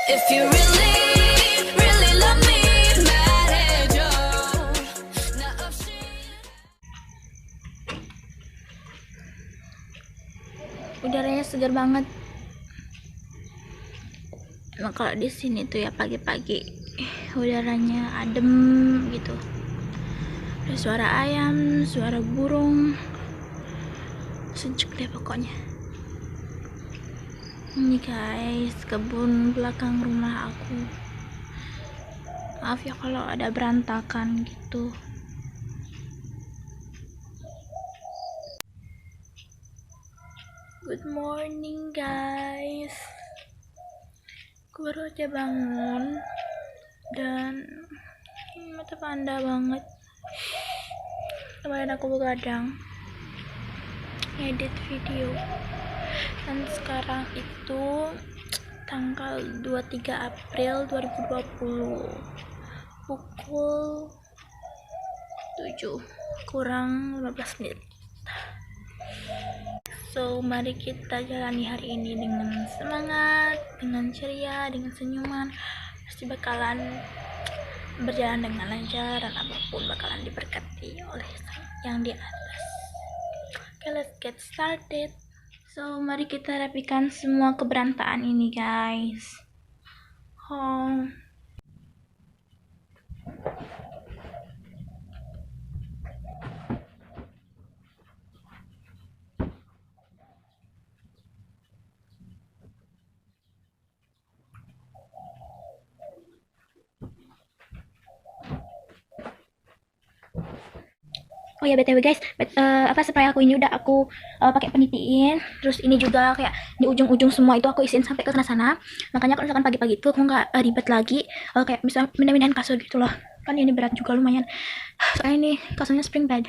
If you really, really love me, 말해줘. 나 없이. Udaranya segar banget. Emang kalau di sini tuh ya pagi-pagi udaranya adem gitu. Ada suara ayam, suara burung, sejuk deh pokoknya. Ini guys, kebun belakang rumah aku. Maaf ya kalau ada berantakan gitu. Good morning guys. Aku baru aja bangun dan mata panda banget. Kemarin aku begadang edit video. Dan sekarang itu tanggal 23 April 2020 pukul 7 kurang 15 menit. So, mari kita jalani hari ini dengan semangat, dengan ceria, dengan senyuman. Pasti bakalan berjalan dengan lancar dan apapun bakalan diberkati oleh yang di atas. Okay, let's get started. So, mari kita rapikan semua keberantakan ini, guys. Oh. Oh ya BTW guys, spray aku ini udah aku pakai penitiin. Terus ini juga kayak di ujung-ujung semua itu aku isiin sampai ke sana. Makanya kalau misalkan pagi-pagi itu aku nggak ribet lagi kayak misalnya pindah-pindahin kasur gitu loh. Kan ini berat juga lumayan. Soalnya ini kasurnya spring bed.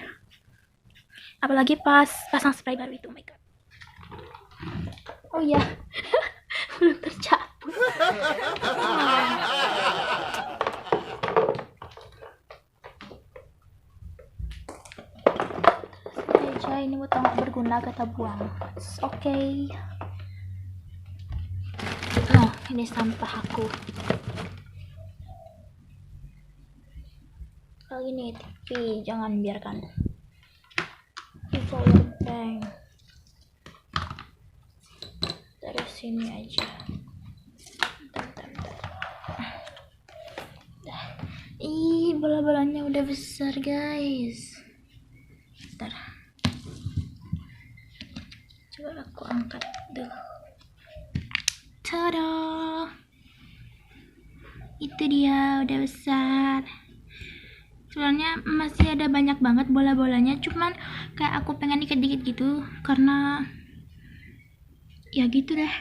Apalagi pas pasang spray baru itu, oh my god. Oh iya. Belum tercapai. Ini botol nggak berguna, kita buang. Oke. Oh, ini sampah aku. Kalau ini TV jangan biarkan. Di power bank. Dari sini aja. Bentar. Ih, bola-bolanya udah besar guys. Bentar. Coba aku angkat dulu. Tada! Itu dia udah besar. Sebenarnya masih ada banyak banget bola-bolanya, cuman kayak aku pengen dikit-dikit gitu karena ya gitu deh.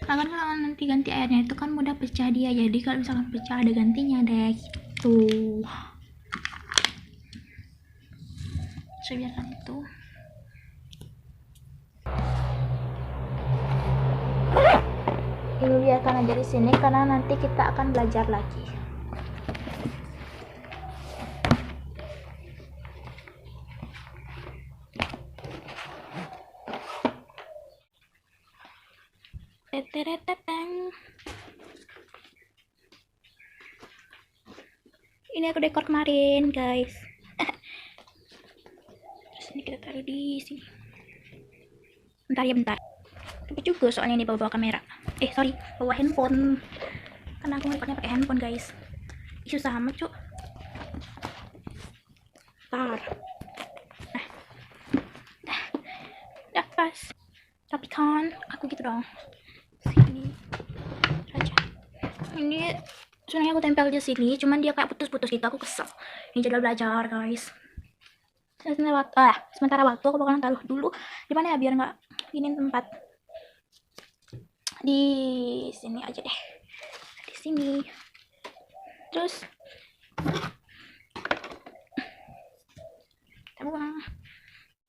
Karena kalau nanti ganti airnya itu kan mudah pecah dia, jadi kalau misalkan pecah ada gantinya deh gitu. Saya biarkan itu. Ini biarkan aja di sini karena nanti kita akan belajar lagi. Ini aku dekor kemarin, guys. Terus ini kita taruh di sini. Bentar. Tapi juga soalnya ini bawa kamera. Sorry, bawa handphone. Karena aku ngerekodnya pakai handphone, guys. Susah amat, cuk. Ntar. Dah pas. Tapi kan, aku gitu dong. Sini aja. Ini sebenarnya aku tempel di sini, cuman dia kayak putus-putus gitu. Aku kesel. Ini jadwal belajar, guys. Sementara waktu aku bakalan taruh dulu di mana ya biar nggak giniin tempat. Di sini aja deh. Di sini. Terus kita buang.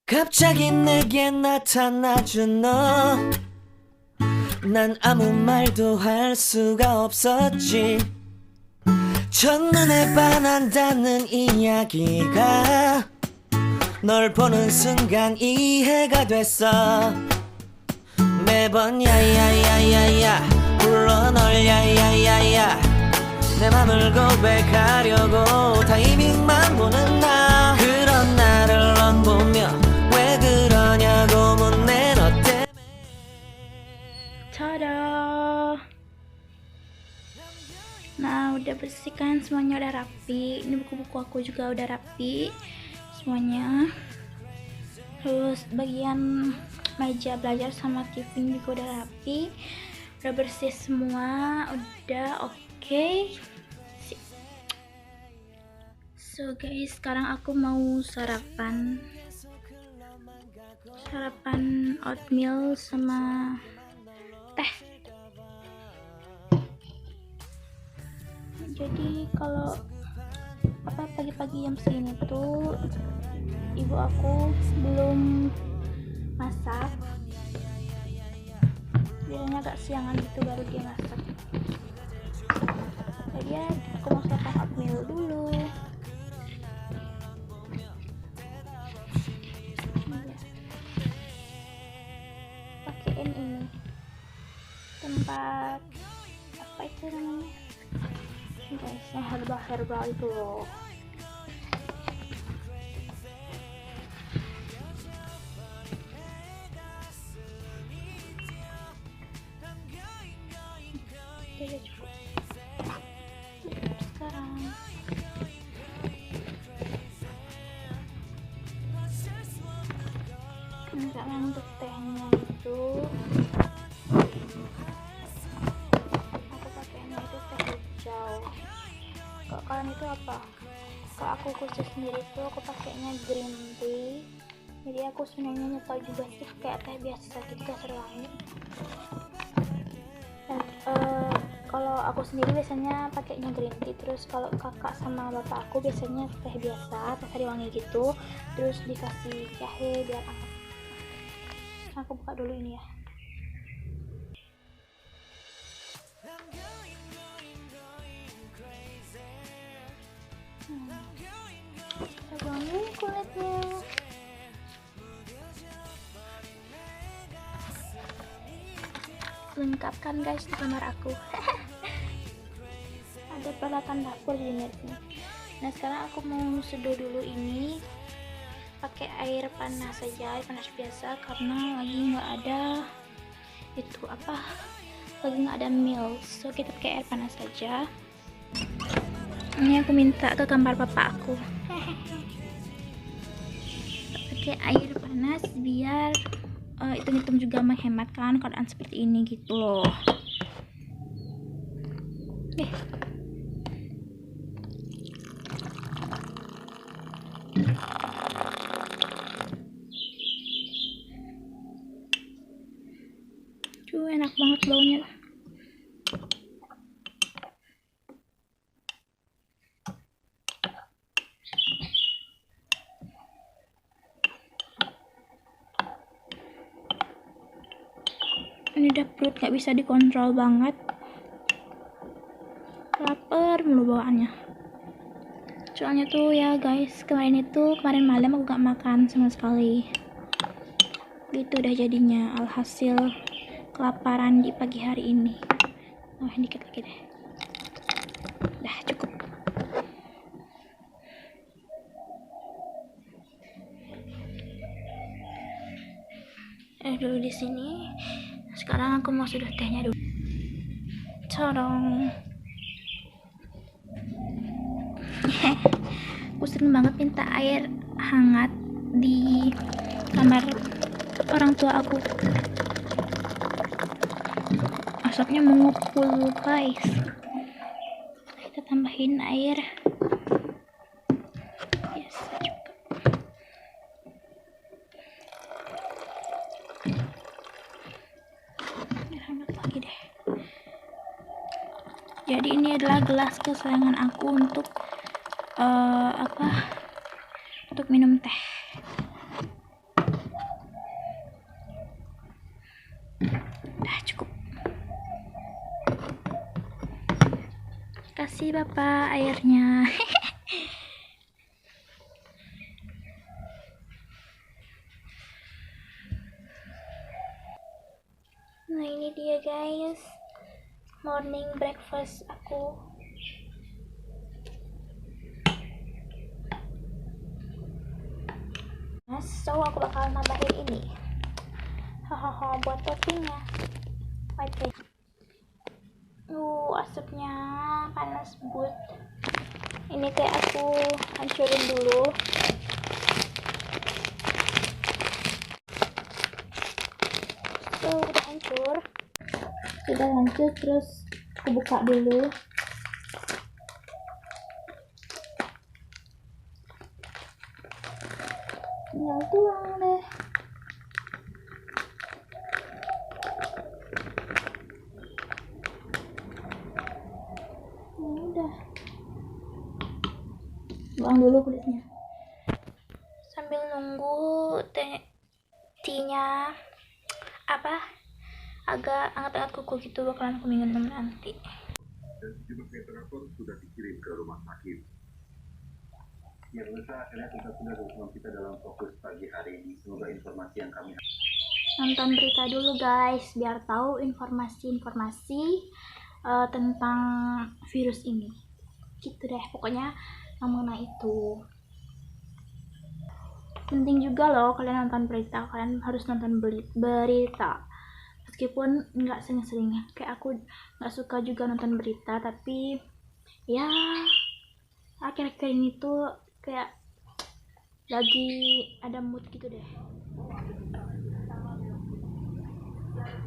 갑자기 내게 나타나준 너. 난 아무 말도 할 수가 없었지. 첫눈에 반한다는 이야기가 널 보는 순간 이해가 됐어. 매번 야야야야야 불러 불러 널 야야야야 내 맘을 고백하려고 타이밍만 보는 나 그런 나를 넌 보며 왜 그러냐고 묻네 너 때문에 Tada. Nah, udah bersih kan, semuanya udah rapi. Ini buku-buku aku juga udah rapi semuanya. Terus bagian meja belajar sama tiffin juga udah rapi, udah bersih semua, udah oke. So guys, sekarang aku mau sarapan oatmeal sama teh. Jadi kalau pagi-pagi jam segini tuh ibu aku belum masak, biasanya agak siangan gitu baru dia masak. Jadi ya aku mau sarapan oatmeal dulu. Pakein ini tempat apa itu namanya guys, yang herbal itu loh. Oke, udah cukup. Sekarang misalnya untuk tehnya itu aku pakainya itu teh hijau. Kalau kalian itu apa? Kalau aku khusus sendiri tuh aku pakainya green tea. Jadi aku sebenarnya nyetel juga sih kayak teh biasa gitu, kasar wangi. Dan kalau aku sendiri biasanya pakainya green tea. Terus kalau kakak sama bapak aku biasanya teh biasa, teh sari wangi gitu. Terus dikasih jahe biar hangat. Aku buka dulu ini ya. Wangi kulitnya. Lengkap kan guys di kamar aku. Ada peralatan dapur di sini. Nah sekarang aku mau seduh dulu ini pakai air panas saja, air panas biasa, karena lagi nggak ada itu apa, lagi nggak ada milk, so kita pakai air panas saja. Ini aku minta ke kamar papa aku. Pakai air panas biar hitung-hitung juga menghemat kan keadaan seperti ini gitu loh. Enak banget baunya. Ini udah perut gak bisa dikontrol banget, lapar mulu bawaannya. Soalnya tuh ya guys, kemarin malam aku gak makan sama sekali. Itu udah jadinya alhasil kelaparan di pagi hari ini. Oh dikit lagi deh, udah cukup. Dulu di sini. Sekarang aku mau seduh tehnya dulu. Corong. Aku sering banget minta air hangat di kamar orang tua aku. Asapnya mengepul guys. Kita tambahin air. Yes, cukup. Hangat lagi deh. Jadi ini adalah gelas kesayangan aku untuk untuk minum teh. Udah cukup. Kasih bapak airnya. Nah ini dia guys, morning breakfast aku. So aku bakal nambahin ini hahaha buat toppingnya. Wait. Asapnya panas but. Ini kayak aku hancurin dulu. So udah hancur. Terus aku buka dulu. Tinggal tuang deh. Udah. Buang dulu kulitnya. Sambil nunggu teanya agak hangat-hangat kuku gitu, bakalan aku minum nanti. Dan sejumlah temperatur sudah dikirim ke rumah sakit. Ya pemirsa, akhirnya kita sudah bersama kita dalam fokus pagi hari ini. Semoga informasi yang kami Nonton berita dulu guys, biar tahu informasi-informasi tentang virus ini. Gitu deh, pokoknya mengenai itu. Penting juga loh kalian nonton berita, kalian harus nonton berita. Meskipun nggak sering-sering, kayak aku nggak suka juga nonton berita, tapi ya akhir-akhir ini tuh kayak lagi ada mood gitu deh.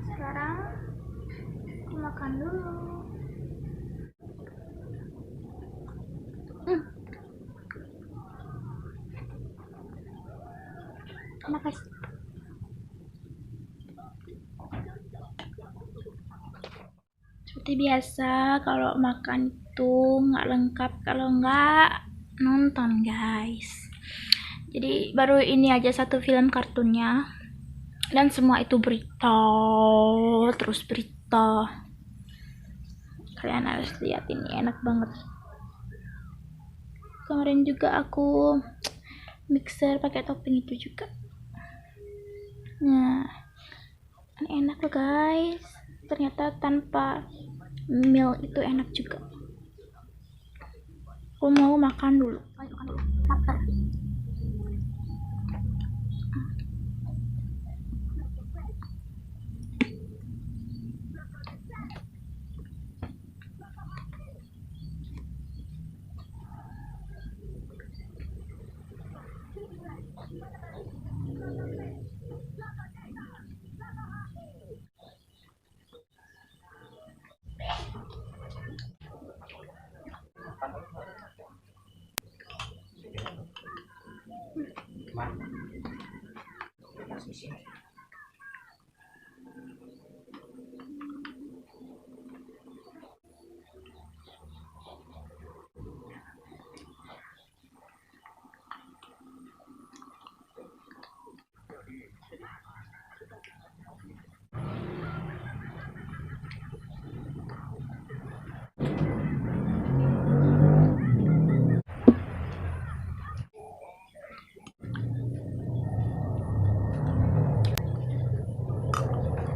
Sekarang aku makan dulu. Enak guys. Seperti biasa, kalau makan itu nggak lengkap kalau nggak nonton guys. Jadi baru ini aja satu film kartunnya, dan semua itu berita, terus berita. Kalian harus lihat, ini enak banget. Kemarin juga aku mixer pakai topping itu juga. Nah, enak loh guys. Ternyata tanpa milk itu enak juga. Aku mau makan dulu. Lapar.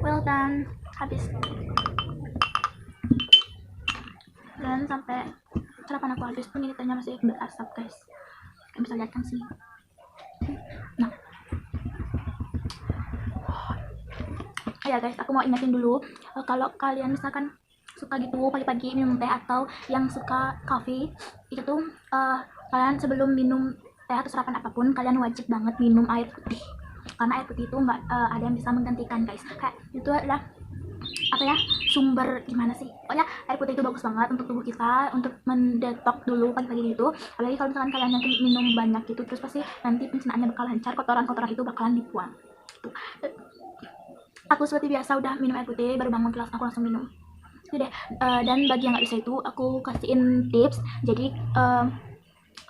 Well done, habis. Dan sampai sarapan aku habis pun ini ternyata masih berasap guys. Kalian bisa lihat kan sih. Nah, ya guys, aku mau ingetin dulu, kalau kalian misalkan suka gitu pagi-pagi minum teh atau yang suka coffee, itu tuh kalian sebelum minum teh atau sarapan apapun, kalian wajib banget minum air putih. Karena air putih itu nggak ada yang bisa menggantikan guys. Kayak itu adalah sumber gimana sih, pokoknya air putih itu bagus banget untuk tubuh kita, untuk mendetok dulu pagi-pagi itu. Apalagi kalau misalkan kalian nanti minum banyak gitu, terus pasti nanti pencernaannya bakal lancar, kotoran-kotoran itu bakalan dibuang gitu. Aku seperti biasa udah minum air putih, baru bangun kelas aku langsung minum. Jadi dan bagi yang nggak bisa itu, aku kasihin tips. Jadi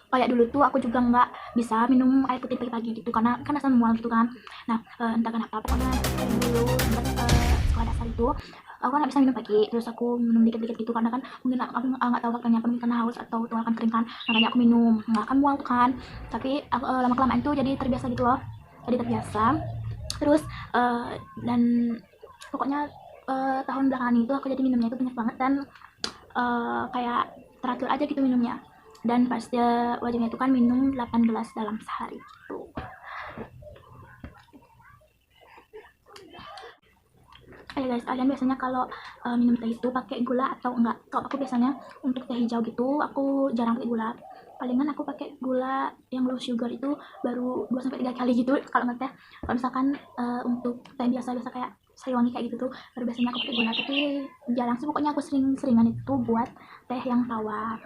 kayak dulu tuh aku juga nggak bisa minum air putih pagi-pagi gitu, karena kan asam mual gitu kan. Nah, entah kenapa, pokoknya dulu sekolah dasar itu aku kan nggak bisa minum pagi, terus aku minum dikit-dikit gitu, karena kan mungkin aku nggak tahu waktunya, mungkin karena haus atau tenggorokan kering kan, makanya aku minum. Nggak akan mual tuh kan, tapi lama-kelamaan itu jadi terbiasa gitu loh, jadi terbiasa. Terus dan pokoknya tahun belakangan itu aku jadi minumnya itu banyak banget dan kayak teratur aja gitu minumnya. Dan pas wajibnya itu kan minum 8 gelas dalam sehari gitu. Guys, kalian biasanya kalau minum teh itu pakai gula atau enggak? Kalau aku biasanya untuk teh hijau gitu aku jarang pakai gula. Palingan aku pakai gula yang low sugar itu baru 2 sampai 3 kali gitu kalau nggak teh. Kalau misalkan untuk teh biasa-biasa kayak Sariwangi kayak gitu tuh baru biasanya aku pakai gula, tapi jarang sih, pokoknya aku sering-seringan itu buat teh yang tawar.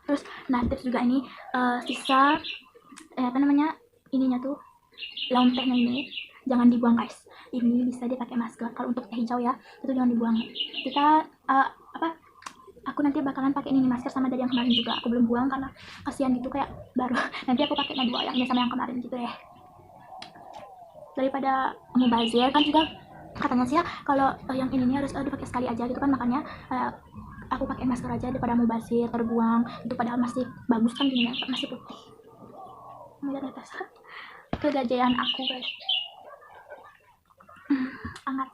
Terus nah tips juga ini, sisa apa namanya ininya tuh, daun tehnya ini jangan dibuang guys. Ini bisa dipakai masker. Kalau untuk teh hijau ya itu jangan dibuang. Kita aku nanti bakalan pakai ini masker sama dari yang kemarin juga, aku belum buang karena kasihan gitu kayak baru. Nanti aku pakai dua yang ini sama yang kemarin gitu deh, daripada mubazir kan juga katanya sih ya kalau yang ini harus dipakai sekali aja gitu kan, makanya aku pakai masker aja daripada mubazir terbuang itu, padahal masih bagus kan gini ya, masih putih. Melihat atas kegajian aku guys. Hangat.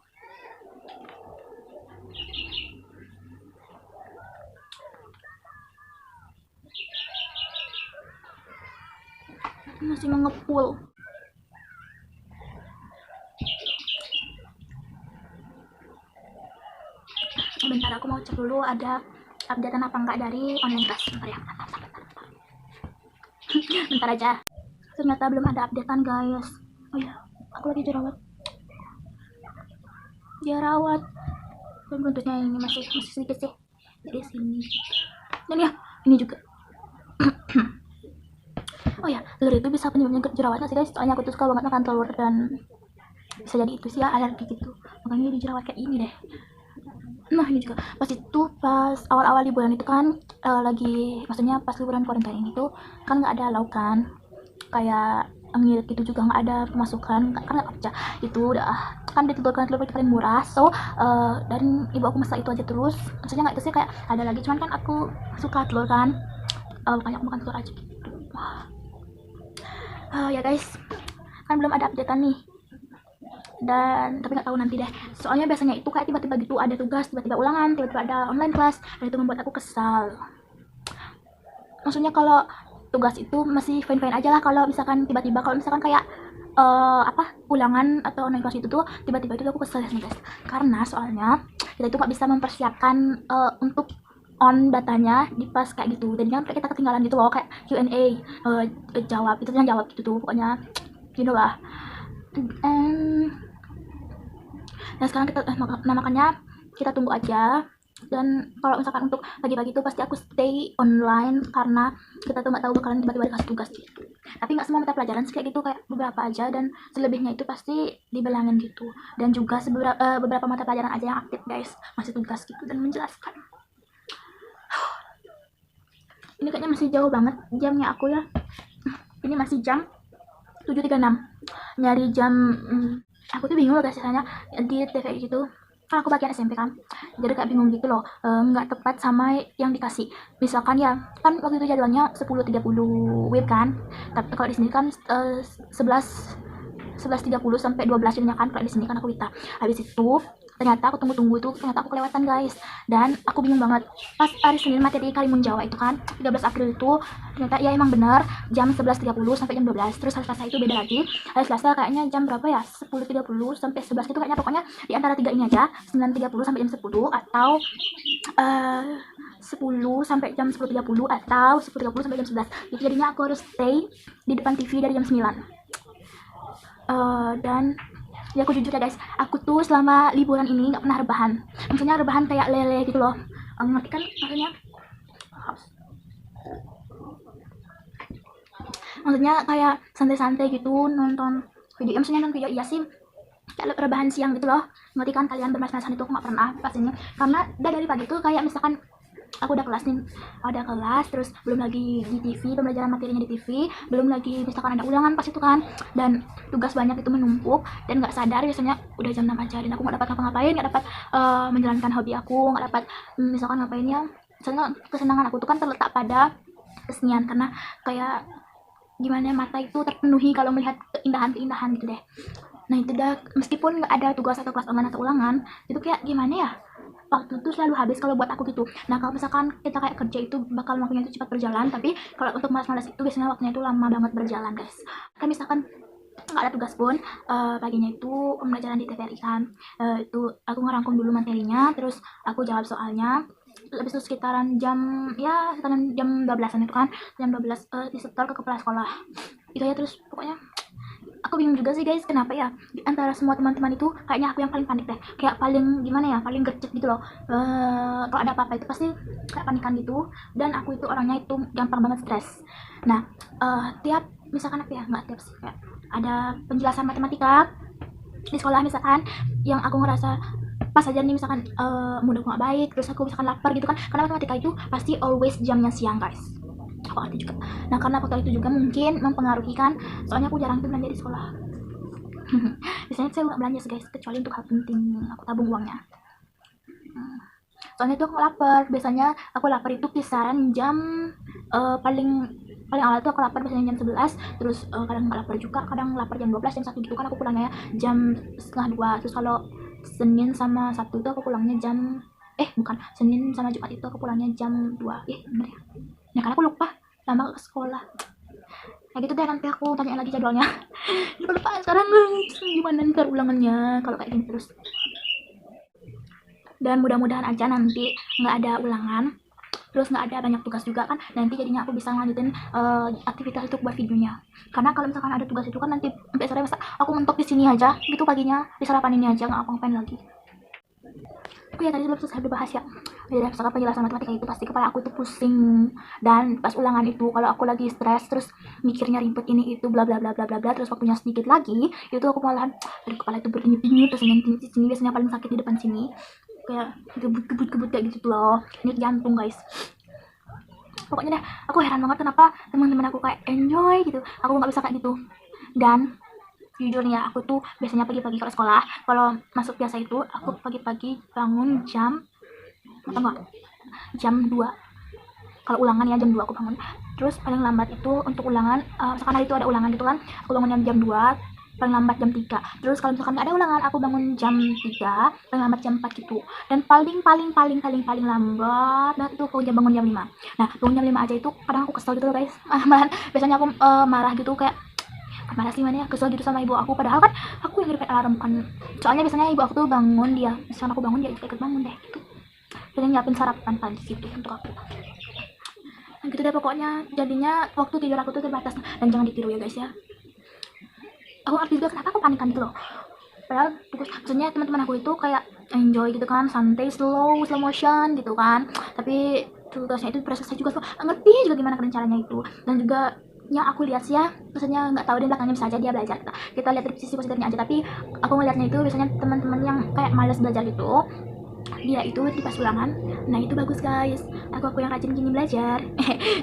Masih mengepul. Bentar aku mau cek dulu ada updatean apa enggak dari online class. Bentar ya, bentar aja. Ternyata belum ada updatean guys. Oh ya, aku lagi jerawat dan buntutnya ini masih sedikit sih dari sini, dan ya ini juga. Oh ya, telur itu bisa penyebabnya jerawatnya sih guys, soalnya aku tuh suka banget makan telur dan bisa jadi itu sih ya, alergi gitu, makanya jadi jerawat kayak ini deh. Nah ini juga pas awal-awal liburan itu kan maksudnya pas liburan quarantine ini tuh kan nggak ada lauk kan, kayak ngirit gitu juga nggak ada pemasukan karena kerja itu udah kan ditentukan telur itu paling murah, so dan ibu aku masak itu aja terus, maksudnya nggak itu sih kayak ada lagi, cuman kan aku suka telur kan, banyak makan telur aja gitu. Ya guys, kan belum ada updatean nih, dan tapi nggak tahu nanti deh, soalnya biasanya itu kayak tiba-tiba gitu ada tugas, tiba-tiba ulangan, tiba-tiba ada online class, dan itu membuat aku kesal. Maksudnya kalau tugas itu masih fine-fine aja lah, kalau misalkan tiba-tiba kalau misalkan kayak ulangan atau online class itu tuh tiba-tiba itu aku kesel nih guys, karena soalnya kita itu nggak bisa mempersiapkan untuk on datanya di pas kayak gitu, dan jangan kita ketinggalan gitu loh, kayak Q&A, jawab itu yang jawab gitu tuh, pokoknya you know lah. Nah sekarang kita makanya kita tunggu aja. Dan kalau misalkan untuk pagi-pagi itu pasti aku stay online karena kita tuh nggak tahu bakalan tiba-tiba dikasih tugas gitu. Tapi nggak semua mata pelajaran kayak gitu, kayak beberapa aja, dan selebihnya itu pasti dibilangin gitu. Dan juga beberapa mata pelajaran aja yang aktif guys, masih tugas gitu dan menjelaskan. Ini kayaknya masih jauh banget jamnya aku ya. Ini masih jam 7.36. Nyari jam aku tuh bingung loh guys sisanya di TV gitu. Kan aku bagian SMP kan, jadi kayak bingung gitu loh, nggak tepat sama yang dikasih. Misalkan ya kan waktu itu jadwalnya 10.30 WIB kan, tapi kalau di sini kan 11.30 sampai 12 jadinya kan, kalau di sini kan aku Wita. Habis itu ternyata aku tunggu itu, ternyata aku kelewatan guys, dan aku bingung banget. Pas hari Senin materi Kalimun Jawa itu kan 13 April itu ternyata ya emang benar jam 11.30 sampai jam 12. Terus hari Selasa itu beda lagi, hari Selasa kayaknya jam berapa ya, 10.30 sampai 11 gitu kayaknya, pokoknya di antara 3 ini aja, 9.30 sampai jam 10, atau 10 sampai jam 10.30, atau 10.30 sampai jam 11 gitu. Jadinya aku harus stay di depan TV dari jam 9. Dan ya aku jujur ya guys, aku tuh selama liburan ini nggak pernah rebahan. Maksudnya rebahan kayak lele gitu loh, ngerti kan maksudnya? Maksudnya kayak santai-santai gitu nonton video, maksudnya nonton video iya sih, kayak rebahan siang gitu loh, ngerti kan kalian? Bermas-masan itu aku nggak pernah pas ini, karena dari pagi tuh kayak misalkan aku udah kelas nih, ada kelas, terus belum lagi di TV, pembelajaran materinya di TV, belum lagi misalkan ada ulangan pas itu kan, dan tugas banyak itu menumpuk, dan nggak sadar biasanya udah jam 6 aja, dan aku nggak dapat ngapa-ngapain, nggak dapat menjalankan hobi aku, nggak dapat misalkan ngapain ya. Soalnya kesenangan aku tuh kan terletak pada kesenian, karena kayak gimana mata itu terpenuhi kalau melihat keindahan-keindahan gitu deh. Nah itu dah, meskipun nggak ada tugas atau kelas online atau ulangan, itu kayak gimana ya, waktu itu selalu habis kalau buat aku gitu. Nah kalau misalkan kita kayak kerja itu bakal waktunya itu cepat berjalan, tapi kalau untuk malas-malas itu biasanya waktunya itu lama banget berjalan guys. Kan misalkan nggak ada tugas pun, paginya itu pembelajaran di TVRI kan, itu aku ngerangkum dulu materinya, terus aku jawab soalnya. Habis itu sekitaran jam, ya sekitaran jam 12-an itu kan, jam 12 disetor ke kepala sekolah itu ya. Terus pokoknya aku bingung juga sih guys, kenapa ya di antara semua teman-teman itu kayaknya aku yang paling panik deh, kayak paling gimana ya, paling gercep gitu loh. Kalau ada apa-apa itu pasti kayak panikan gitu, dan aku itu orangnya itu gampang banget stres. Nah tiap misalkan apa ya, nggak tiap sih, kayak ada penjelasan matematika di sekolah misalkan yang aku ngerasa pas aja nih, misalkan mood aku nggak baik, terus aku misalkan lapar gitu kan, karena matematika itu pasti always jamnya siang guys, aku ngerti juga. Nah karena faktor itu juga mungkin mempengaruhi kan, soalnya aku jarang tuh belanja di sekolah. Biasanya saya nggak belanja sih guys, kecuali untuk hal penting aku tabung uangnya. Soalnya itu aku lapar, biasanya aku lapar itu kisaran jam paling awal tuh aku lapar biasanya jam 11, terus kadang nggak lapar juga, kadang lapar jam 12, jam 1 gitu kan, aku pulangnya jam setengah 2. Terus kalau Senin sama Sabtu itu aku pulangnya jam Senin sama Jumat itu aku pulangnya jam 2. Bener ya? Nah karena aku lupa lama ke sekolah. Nah gitu deh, nanti aku tanya lagi jadwalnya. Lupa sekarang gimana ntar ulangannya kalau kayak gini terus. Dan mudah-mudahan aja nanti nggak ada ulangan, terus nggak ada banyak tugas juga kan, nanti jadinya aku bisa lanjutin aktivitas itu buat videonya. Karena kalau misalkan ada tugas itu kan nanti sampai sore, masa aku mentok di sini aja gitu, paginya di sarapan ini aja nggak ngapain lagi. Ya tadi belum selesai dibahas ya. Jadi misalkan penjelasan matematika itu pasti kepala aku itu pusing, dan pas ulangan itu kalau aku lagi stres terus mikirnya ribet ini itu bla bla bla bla bla bla, terus waktunya sedikit lagi itu aku malahan dari kepala itu berdenyut-denyut, terus yang di sini biasanya paling sakit di depan sini, kayak gebut kayak gitu loh, nyut jantung guys. Pokoknya deh aku heran banget kenapa teman-teman aku kayak enjoy gitu, aku nggak bisa kayak gitu. Dan jujur nih ya, aku tuh biasanya pagi-pagi kalau sekolah, kalau masuk biasa itu aku pagi-pagi bangun jam jam 2. Kalau ulangan ya jam 2 aku bangun. Terus paling lambat itu untuk ulangan, misalkan hari itu ada ulangan gitu kan, aku bangun jam 2, paling lambat jam 3. Terus kalau misalkan nggak ada ulangan, aku bangun jam 3, paling lambat jam 4 gitu. Dan paling lambat banget itu aku bangun jam 5. Nah bangun jam 5 aja itu kadang aku kesel gitu loh guys. Malahan biasanya aku marah gitu, kayak marah sih mana ya, kesel gitu sama ibu aku, padahal kan aku yang ngeripain alarm kan. Soalnya biasanya ibu aku tuh bangun, dia misalkan aku bangun dia ikut bangun deh gitu, biasanya nyiapin sarapan pagi gitu untuk aku. Nah gitu deh pokoknya, jadinya waktu tidur aku tuh terbatas, dan jangan ditiru ya guys ya. Aku ngerti juga kenapa aku panikan gitu loh, padahal maksudnya teman-teman aku itu kayak enjoy gitu kan, santai, slow motion gitu kan, tapi tugasnya itu proses saya juga tuh ngerti juga gimana caranya itu. Dan juga yang aku lihat sih ya, maksudnya nggak tahu di belakangnya bisa aja dia belajar, kita lihat dari sisi positifnya aja, tapi aku ngeliatnya itu biasanya teman-teman yang kayak malas belajar gitu, dia itu di pas ulangan, nah itu bagus guys. Aku yang rajin gini belajar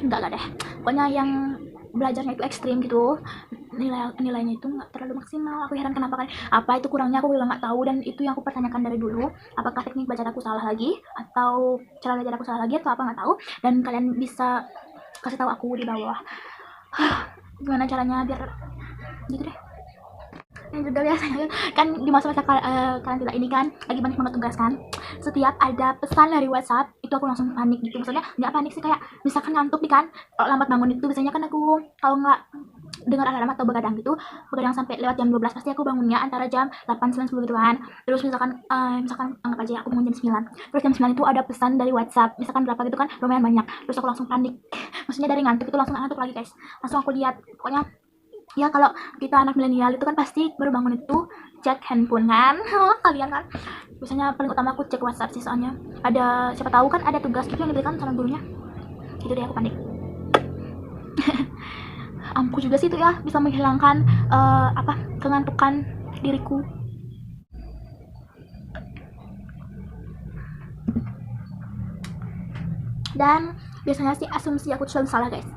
enggak deh, pokoknya yang belajarnya itu ekstrim gitu, nilainya itu nggak terlalu maksimal. Aku heran kenapa kan, apa itu kurangnya aku juga nggak tahu, dan itu yang aku pertanyakan dari dulu, apakah teknik belajar aku salah lagi atau cara belajar aku salah lagi atau apa, nggak tahu. Dan kalian bisa kasih tahu aku di bawah gimana caranya biar gitu deh. Dan juga biasanya kan di masa-masa karantina ini kan lagi banyak banget tugas kan, setiap ada pesan dari WhatsApp itu aku langsung panik gitu. Maksudnya nggak panik sih, kayak misalkan ngantuk nih kan, kalau lambat bangun itu biasanya kan aku kalau nggak dengar alarm atau begadang sampai lewat jam 12, pasti aku bangunnya antara jam 8, 9, 10 gitu kan. Terus misalkan anggap aja aku bangun jam 9, terus jam 9 itu ada pesan dari WhatsApp misalkan berapa gitu kan, lumayan banyak, terus aku langsung panik. Maksudnya dari ngantuk itu langsung ngantuk lagi guys, langsung aku lihat. Pokoknya ya kalau kita anak milenial itu kan pasti baru bangun itu cek handphone kan. Kalian kan biasanya paling utama aku cek WhatsApp sih, soalnya ada siapa tahu kan ada tugas gitu yang diberikan sama gurunya gitu deh, aku panik. Ampuh juga sih itu ya, bisa menghilangkan kengantukan diriku. Dan biasanya sih asumsi aku selalu salah guys,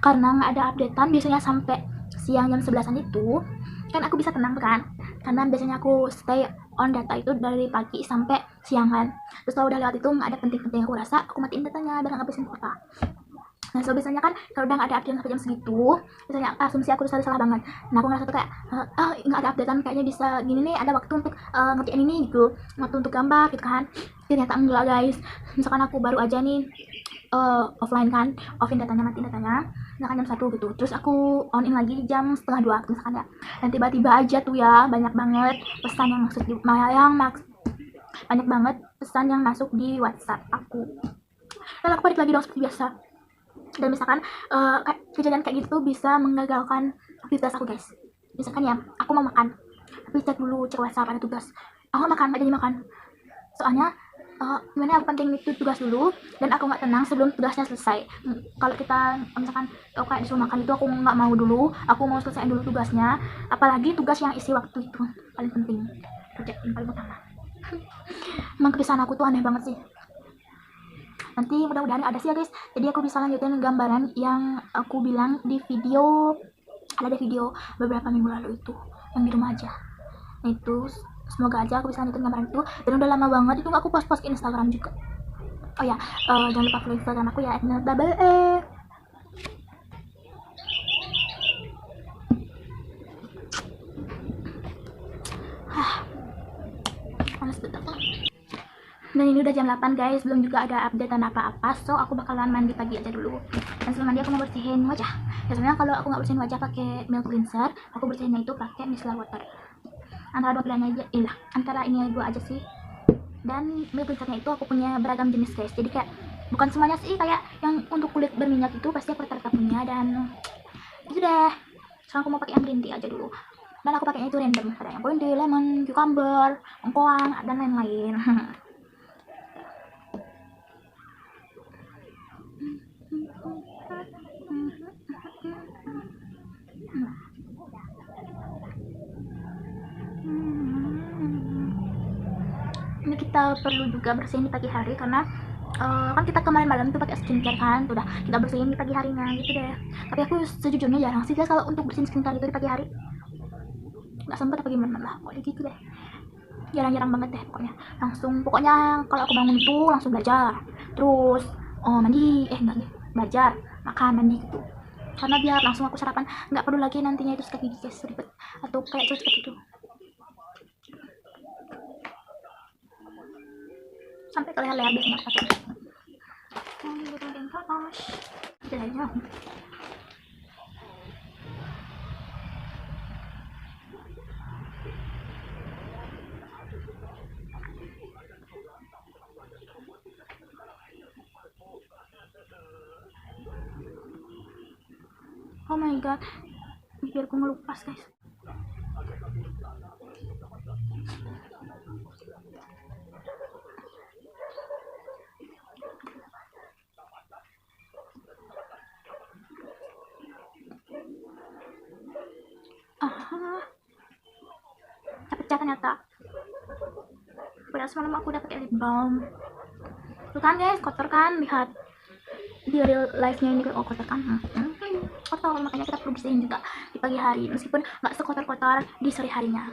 karena nggak ada updatean biasanya sampai siang jam 11-an itu kan aku bisa tenang kan, karena biasanya aku stay on data itu dari pagi sampai siang kan. Terus kalau udah lewat itu nggak ada penting-penting, aku rasa aku matiin datanya biar nggak ngabisin kuota. Nah, so biasanya kan kalau udah nggak ada update sampai jam segitu, biasanya asumsi aku tuh salah banget. Nah, aku ngerasa tuh kayak, nggak ada updatean, kayaknya bisa gini nih, ada waktu untuk ngerjain ini gitu, waktu untuk gambar gitu kan. Ternyata enggak guys, misalkan aku baru aja nih offline kan, offline datanya, matiin datanya, misalkan jam 1 gitu, terus aku on in lagi jam setengah 2 misalkan ya, dan tiba-tiba aja tuh ya banyak banget pesan yang masuk di banyak banget pesan yang masuk di WhatsApp aku, dan aku balik lagi dong seperti biasa. Dan misalkan kejadian kayak gitu bisa menggagalkan aktivitas aku guys. Misalkan ya aku mau makan tapi cek WhatsApp ada tugas, aku makan nggak jadi makan, soalnya gimana, aku penting itu tugas dulu dan aku nggak tenang sebelum tugasnya selesai. Kalau kita misalkan kayak disuruh makan itu aku nggak mau dulu, aku mau selesaiin dulu tugasnya, apalagi tugas yang isi waktu itu paling penting, project yang paling utama. Emang kebiasaan aku tuh aneh banget sih. Nanti mudah-mudahan ada sih ya guys, jadi aku bisa lanjutin gambaran yang aku bilang di video, ada video beberapa minggu lalu itu yang di rumah aja. Nah itu semoga aja aku bisa lanjutin gambaran itu, dan udah lama banget itu aku post ke Instagram juga. Oh ya, jangan lupa follow Instagram aku ya @double-e. Panas banget aku. Dan ini udah jam 8 guys, belum juga ada update dan apa-apa, so aku bakalan mandi pagi aja dulu. Dan sebelum mandi aku mau bersihin wajah. Biasanya kalau aku nggak bersihin wajah pakai milk cleanser, aku bersihinnya itu pakai micellar water. Antara dua pilihannya aja, antara ini dua aja sih. Dan milk cleansernya itu aku punya beragam jenis guys, jadi kayak bukan semuanya sih, kayak yang untuk kulit berminyak itu pasti aku rata-rata punya, dan itu deh. Sekarang aku mau pakai yang green tea aja dulu, dan aku pakainya itu random, ada yang green tea, lemon, cucumber, lengkoang, dan lain-lain. Ini kita perlu juga bersihin di pagi hari karena kan kita kemarin malam tuh pakai skincare kan, udah kita bersihin di pagi harinya gitu deh. Tapi aku sejujurnya jarang sih guys kalau untuk bersihin skincare itu di pagi hari, nggak sempet apa gimana lah, pokoknya gitu deh, jarang-jarang banget deh pokoknya kalau aku bangun itu langsung belajar, terus mandi, enggak nih, belajar, makan, mandi gitu, karena biar langsung aku sarapan, nggak perlu lagi nantinya itu sikat gigi guys, ribet, atau kayak cepat gitu sampai ke leher-leher biasanya aku pakai. Oh my god, bibirku ngelupas guys. Pecah ternyata. Padahal semalam aku udah pakai lip balm. Tuh kan guys, kotor kan, lihat di real life nya ini kotor kan, kotor, makanya kita perlu bersihin juga di pagi hari meskipun nggak sekotor-kotor di sore harinya.